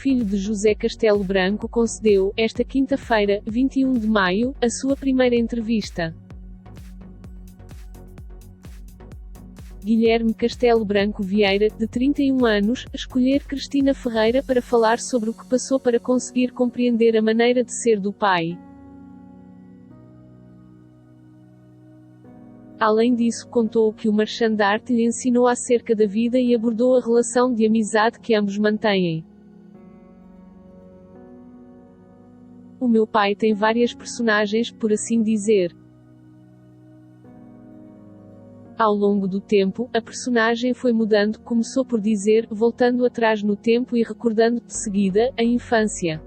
filho de José Castelo Branco concedeu, esta quinta-feira, 21 de maio, a sua primeira entrevista. Guilherme Castelo Branco Vieira, de 31 anos, escolher Cristina Ferreira para falar sobre o que passou para conseguir compreender a maneira de ser do pai. Além disso, contou o que o marchand d'arte lhe ensinou acerca da vida e abordou a relação de amizade que ambos mantêm. O meu pai tem várias personagens, por assim dizer. Ao longo do tempo, a personagem foi mudando, começou por dizer, voltando atrás no tempo e recordando, de seguida, a infância.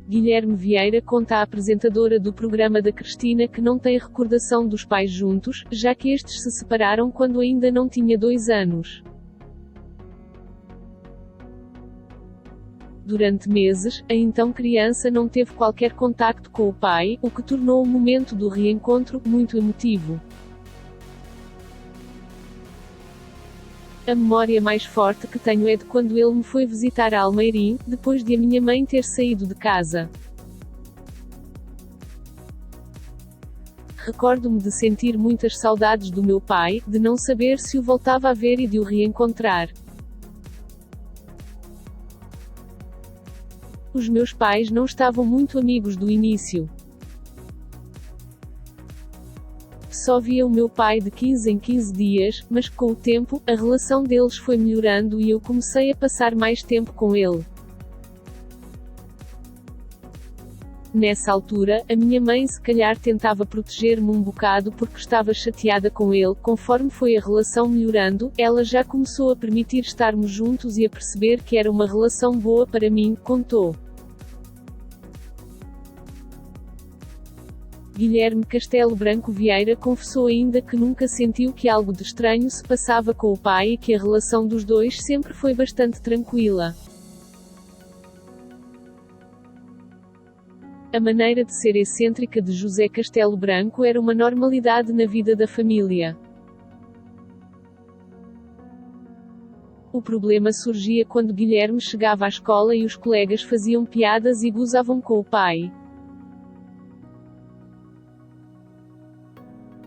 Guilherme Vieira conta à apresentadora do programa da Cristina que não tem recordação dos pais juntos, já que estes se separaram quando ainda não tinha 2 anos. Durante meses, a então criança não teve qualquer contacto com o pai, o que tornou o momento do reencontro muito emotivo. A memória mais forte que tenho é de quando ele me foi visitar a Almeirim, depois de a minha mãe ter saído de casa. Recordo-me de sentir muitas saudades do meu pai, de não saber se o voltava a ver e de o reencontrar. Os meus pais não estavam muito amigos do início. Só via o meu pai de 15 em 15 dias, mas com o tempo, a relação deles foi melhorando e eu comecei a passar mais tempo com ele. Nessa altura, a minha mãe se calhar tentava proteger-me um bocado porque estava chateada com ele. Conforme foi a relação melhorando, ela já começou a permitir estarmos juntos e a perceber que era uma relação boa para mim, contou. Guilherme Castelo Branco Vieira confessou ainda que nunca sentiu que algo de estranho se passava com o pai e que a relação dos dois sempre foi bastante tranquila. A maneira de ser excêntrica de José Castelo Branco era uma normalidade na vida da família. O problema surgia quando Guilherme chegava à escola e os colegas faziam piadas e gozavam com o pai.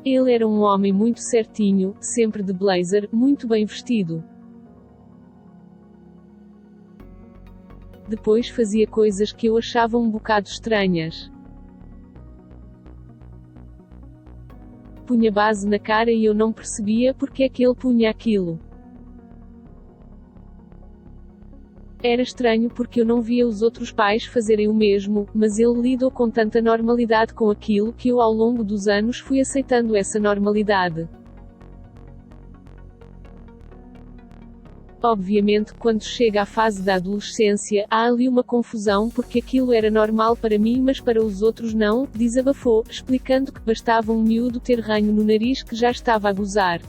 Ele era um homem muito certinho, sempre de blazer, muito bem vestido. Depois fazia coisas que eu achava um bocado estranhas. Punha base na cara e eu não percebia porque é que ele punha aquilo. Era estranho porque eu não via os outros pais fazerem o mesmo, mas ele lidou com tanta normalidade com aquilo que eu ao longo dos anos fui aceitando essa normalidade. Obviamente, quando chega à fase da adolescência, há ali uma confusão porque aquilo era normal para mim mas para os outros não, desabafou, explicando que bastava um miúdo ter ranho no nariz que já estava a gozar.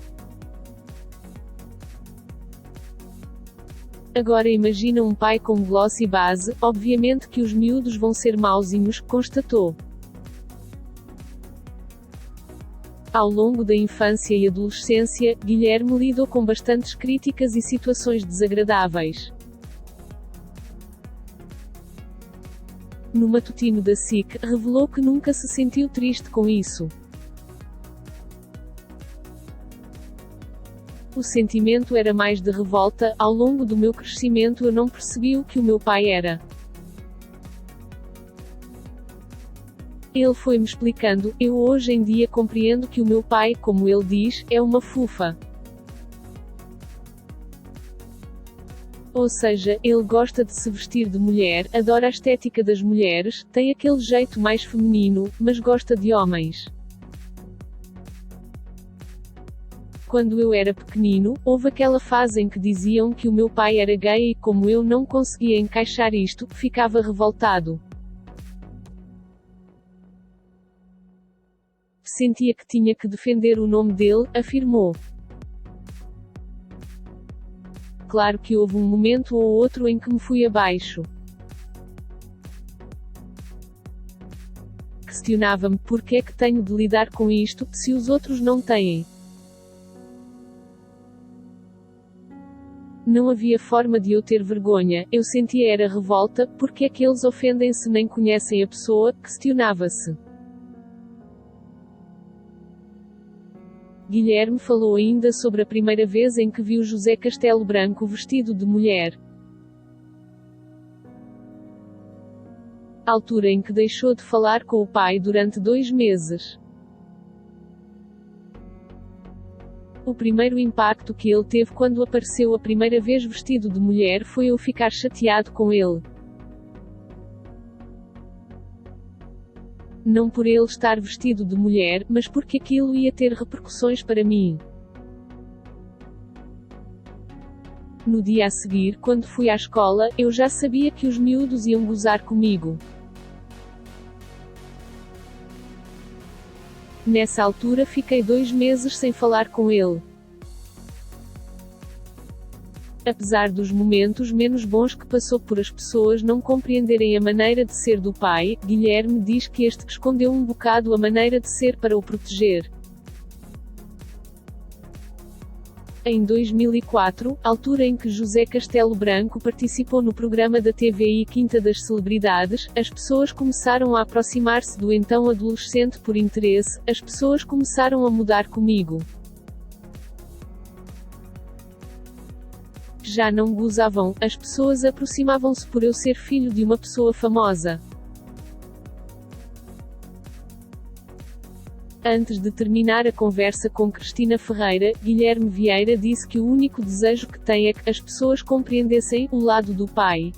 Agora imagina um pai com gloss e base, obviamente que os miúdos vão ser mauzinhos, constatou. Ao longo da infância e adolescência, Guilherme lidou com bastantes críticas e situações desagradáveis. No matutino da SIC, revelou que nunca se sentiu triste com isso. O sentimento era mais de revolta. Ao longo do meu crescimento eu não percebi o que o meu pai era. Ele foi-me explicando, eu hoje em dia compreendo que o meu pai, como ele diz, é uma fufa. Ou seja, ele gosta de se vestir de mulher, adora a estética das mulheres, tem aquele jeito mais feminino, mas gosta de homens. Quando eu era pequenino, houve aquela fase em que diziam que o meu pai era gay e como eu não conseguia encaixar isto, ficava revoltado. Sentia que tinha que defender o nome dele, afirmou. Claro que houve um momento ou outro em que me fui abaixo. Questionava-me, porque é que tenho de lidar com isto, se os outros não têm? Não havia forma de eu ter vergonha, eu sentia era revolta, porque é que eles ofendem-se nem conhecem a pessoa, questionava-se. Guilherme falou ainda sobre a primeira vez em que viu José Castelo Branco vestido de mulher. A altura em que deixou de falar com o pai durante 2 meses. O primeiro impacto que ele teve quando apareceu a primeira vez vestido de mulher foi eu ficar chateado com ele. Não por ele estar vestido de mulher, mas porque aquilo ia ter repercussões para mim. No dia a seguir, quando fui à escola, eu já sabia que os miúdos iam gozar comigo. Nessa altura fiquei 2 meses sem falar com ele. Apesar dos momentos menos bons que passou por as pessoas não compreenderem a maneira de ser do pai, Guilherme diz que este escondeu um bocado a maneira de ser para o proteger. Em 2004, altura em que José Castelo Branco participou no programa da TVI Quinta das Celebridades, as pessoas começaram a aproximar-se do então adolescente por interesse, as pessoas começaram a mudar comigo. Já não gozavam, as pessoas aproximavam-se por eu ser filho de uma pessoa famosa. Antes de terminar a conversa com Cristina Ferreira, Guilherme Vieira disse que o único desejo que tem é que as pessoas compreendessem o lado do pai.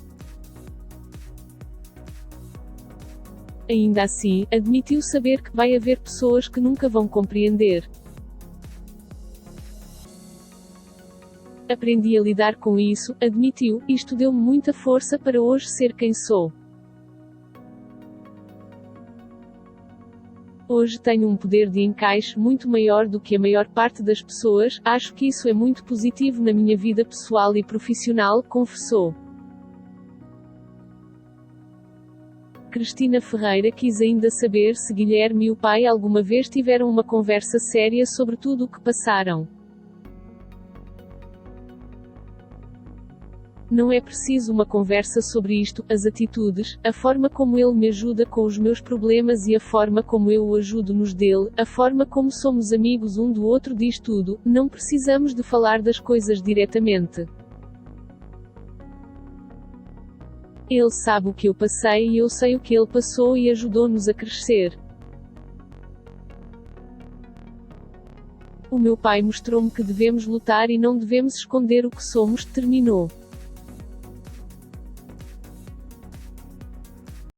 Ainda assim, admitiu saber que vai haver pessoas que nunca vão compreender. Aprendi a lidar com isso, admitiu, isto deu-me muita força para hoje ser quem sou. Hoje tenho um poder de encaixe muito maior do que a maior parte das pessoas, acho que isso é muito positivo na minha vida pessoal e profissional, confessou. Cristina Ferreira quis ainda saber se Guilherme e o pai alguma vez tiveram uma conversa séria sobre tudo o que passaram. Não é preciso uma conversa sobre isto, as atitudes, a forma como ele me ajuda com os meus problemas e a forma como eu o ajudo nos dele, a forma como somos amigos um do outro diz tudo, não precisamos de falar das coisas diretamente. Ele sabe o que eu passei e eu sei o que ele passou e ajudou-nos a crescer. O meu pai mostrou-me que devemos lutar e não devemos esconder o que somos, terminou.